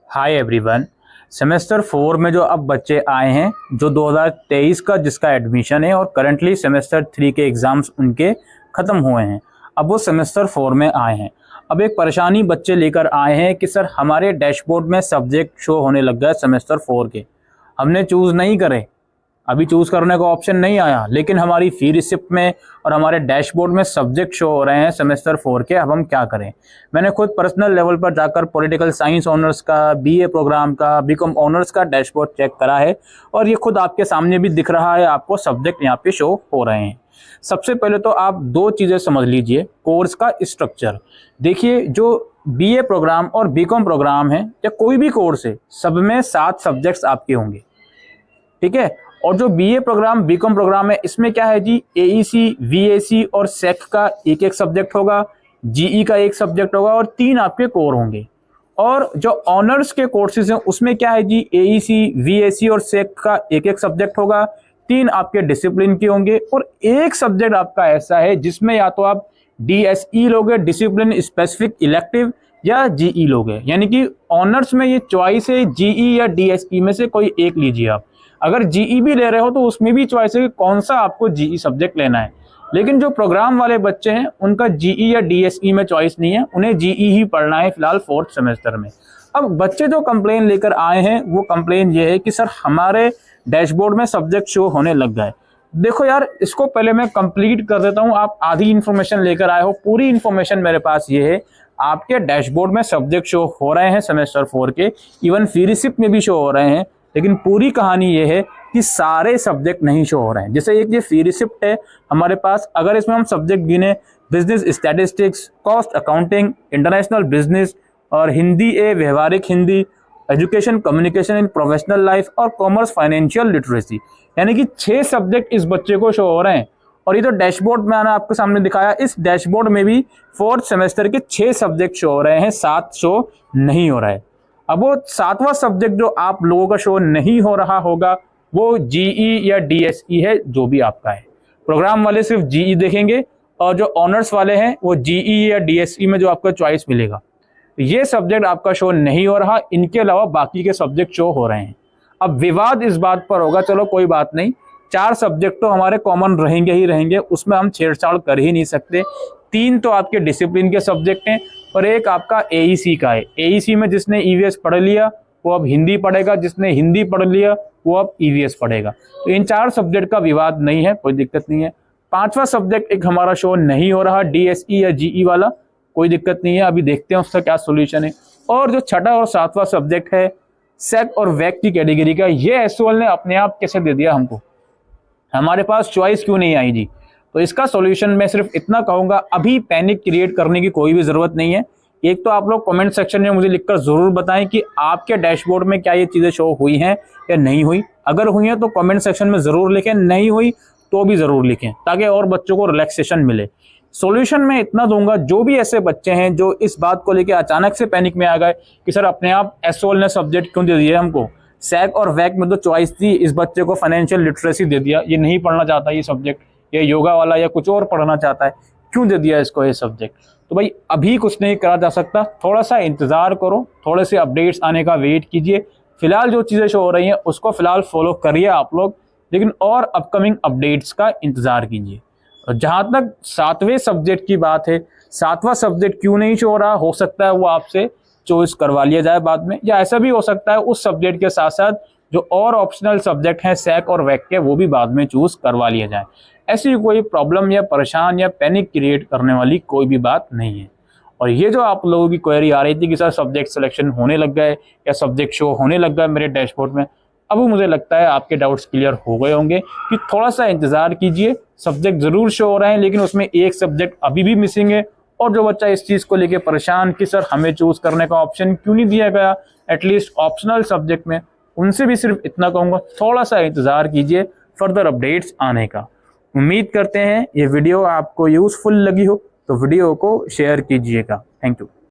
Hi everyone. Semester 4 में जो अब बच्चे आए हैं, जो 2023 का जिसका एडमिशन है और करंटली सेमेस्टर 3 के एग्ज़ाम्स उनके ख़त्म हुए हैं, अब वो सेमेस्टर 4 में आए हैं। अब एक परेशानी बच्चे लेकर आए हैं कि सर हमारे डैशबोर्ड में सब्जेक्ट शो होने लग गया सेमेस्टर 4 के, हमने चूज़ नहीं करे, अभी चूज़ करने का ऑप्शन नहीं आया, लेकिन हमारी फ़ी रिसिप्ट में और हमारे डैशबोर्ड में सब्जेक्ट शो हो रहे हैं सेमेस्टर 4 के। अब हम क्या करें? मैंने खुद पर्सनल लेवल पर जाकर पॉलिटिकल साइंस ऑनर्स का, बीए प्रोग्राम का, बीकॉम ऑनर्स का डैशबोर्ड चेक करा है और ये खुद आपके सामने भी दिख रहा है, आपको सब्जेक्ट यहाँ पे शो हो रहे हैं। सबसे पहले तो आप दो चीज़ें समझ लीजिए। कोर्स का स्ट्रक्चर देखिए, जो बीए प्रोग्राम और बीकॉम प्रोग्राम है या कोई भी कोर्स है, सब में 7 सब्जेक्ट्स आपके होंगे, ठीक है। और जो बीए प्रोग्राम, बीकॉम प्रोग्राम है, इसमें क्या है जी, एईसी, वीएसी और सेक का एक एक सब्जेक्ट होगा, जीई का एक सब्जेक्ट होगा और 3 आपके कोर होंगे। और जो ऑनर्स के कोर्सेज हैं उसमें क्या है जी, एईसी, वीएसी और सेक का एक एक सब्जेक्ट होगा, 3 आपके डिसिप्लिन के होंगे और एक सब्जेक्ट आपका ऐसा है जिसमें या तो आप डीएसई लोगे, डिसिप्लिन स्पेसिफिक इलेक्टिव, या जीई लोगे। यानी कि ऑनर्स में ये चॉइस है, जीई या डीएसई में से कोई एक लीजिए आप। अगर जीई भी ले रहे हो तो उसमें भी चॉइस है कि कौन सा आपको जीई सब्जेक्ट लेना है। लेकिन जो प्रोग्राम वाले बच्चे हैं उनका जीई या डीएसई में चॉइस नहीं है, उन्हें जीई ही पढ़ना है फिलहाल 4th सेमेस्टर में। अब बच्चे जो कंप्लेन लेकर आए हैं वो कंप्लेन ये है कि सर हमारे डैशबोर्ड में सब्जेक्ट शो होने लग गए। देखो यार, इसको पहले मैं कंप्लीट कर देता हूँ। आप आधी इन्फॉर्मेशन लेकर आए हो, पूरी इन्फॉर्मेशन मेरे पास ये है। आपके डैशबोर्ड में सब्जेक्ट शो हो रहे हैं सेमेस्टर 4 के, इवन फी रिसिप्ट में भी शो हो रहे हैं, लेकिन पूरी कहानी ये है कि सारे सब्जेक्ट नहीं शो हो रहे हैं। जैसे एक ये फी रिसिप्ट है हमारे पास, अगर इसमें हम सब्जेक्ट गिने, business statistics, cost accounting, international business और हिंदी व्यवहारिक Hindi, education communication in professional life और कॉमर्स फाइनेंशियल लिटरेसी, यानी कि 6 सब्जेक्ट इस बच्चे को शो हो रहे हैं। और ये तो डैशबोर्ड में मैंने आपके सामने दिखाया, इस डैशबोर्ड में भी 4th सेमेस्टर के 6 सब्जेक्ट शो हो रहे हैं, 7 शो नहीं हो रहा है। अब वो 7वां सब्जेक्ट जो आप लोगों का शो नहीं हो रहा होगा वो जीई या डीएसई है, जो भी आपका है। प्रोग्राम वाले सिर्फ जीई देखेंगे और जो ऑनर्स वाले हैं वो जीई या डीएसई में जो आपका चॉइस मिलेगा। ये सब्जेक्ट आपका शो नहीं हो रहा, इनके अलावा बाकी के सब्जेक्ट शो हो रहे हैं। अब विवाद इस बात पर होगा, चलो कोई बात नहीं, 4 सब्जेक्ट तो हमारे कॉमन रहेंगे ही रहेंगे, उसमें हम छेड़छाड़ कर ही नहीं सकते। 3 तो आपके डिसिप्लिन के सब्जेक्ट हैं और एक आपका एईसी का है। एईसी में जिसने ईवीएस पढ़ लिया वो अब हिंदी पढ़ेगा, जिसने हिंदी पढ़ लिया वो अब ईवीएस पढ़ेगा। तो इन 4 सब्जेक्ट का विवाद नहीं है, कोई दिक्कत नहीं है। 5वां सब्जेक्ट एक हमारा शो नहीं हो रहा, डीएसई या जीई वाला, कोई दिक्कत नहीं है, अभी देखते हैं उसका क्या सोल्यूशन है। और जो 6वां और 7वां सब्जेक्ट है सेक और वैक की कैटेगरी का, ये एसओएल ने अपने आप कैसे दे दिया हमको, हमारे पास चॉइस क्यों नहीं आई जी? तो इसका सॉल्यूशन मैं सिर्फ इतना कहूंगा, अभी पैनिक क्रिएट करने की कोई भी जरूरत नहीं है। एक तो आप लोग कमेंट सेक्शन में मुझे लिखकर जरूर बताएं कि आपके डैशबोर्ड में क्या ये चीजें शो हुई हैं या नहीं हुई। अगर हुई हैं तो कमेंट सेक्शन में जरूर लिखें, नहीं हुई तो भी जरूर लिखें, ताकि और बच्चों को रिलैक्सेशन मिले। सॉल्यूशन मैं इतना दूंगा, जो भी ऐसे बच्चे हैं जो इस बात को लेकर अचानक से पैनिक में आ गए कि सर अपने आप एसओएल ने सब्जेक्ट क्यों दे दिया हमको, सैक और वैक में तो चॉइस थी, इस बच्चे को फाइनेंशियल लिटरेसी दे दिया, ये नहीं पढ़ना चाहता ये सब्जेक्ट, ये योगा वाला या कुछ और पढ़ना चाहता है, क्यों दे दिया इसको ये सब्जेक्ट? तो भाई अभी कुछ नहीं करा जा सकता, थोड़ा सा इंतजार करो, थोड़े से अपडेट्स आने का वेट कीजिए। फिलहाल जो चीज़ें शो हो रही हैं उसको फिलहाल फॉलो करिए आप लोग, लेकिन और अपकमिंग अपडेट्स का इंतजार कीजिए। और जहाँ तक 7वें सब्जेक्ट की बात है, 7वां सब्जेक्ट क्यों नहीं शो हो रहा, हो सकता है वो आपसे चॉइस करवा लिया जाए बाद में, या ऐसा भी हो सकता है उस सब्जेक्ट के साथ साथ जो और ऑप्शनल सब्जेक्ट हैं सैक और वैक के, वो भी बाद में चूज करवा लिया जाए। ऐसी कोई प्रॉब्लम या परेशान या पैनिक क्रिएट करने वाली कोई भी बात नहीं है। और ये जो आप लोगों की क्वेरी आ रही थी कि सर सब्जेक्ट सिलेक्शन होने लग गए या सब्जेक्ट शो होने लग गए मेरे डैशबोर्ड में, अब मुझे लगता है आपके डाउट्स क्लियर हो गए होंगे कि थोड़ा सा इंतजार कीजिए। सब्जेक्ट जरूर शो हो रहे हैं, लेकिन उसमें एक सब्जेक्ट अभी भी मिसिंग है। और जो बच्चा इस चीज को लेके परेशान कि सर हमें चूज करने का ऑप्शन क्यों नहीं दिया गया एटलीस्ट ऑप्शनल सब्जेक्ट में, उनसे भी सिर्फ इतना कहूंगा, थोड़ा सा इंतजार कीजिए फर्दर अपडेट्स आने का। उम्मीद करते हैं ये वीडियो आपको यूजफुल लगी हो, तो वीडियो को शेयर कीजिएगा। Thank you.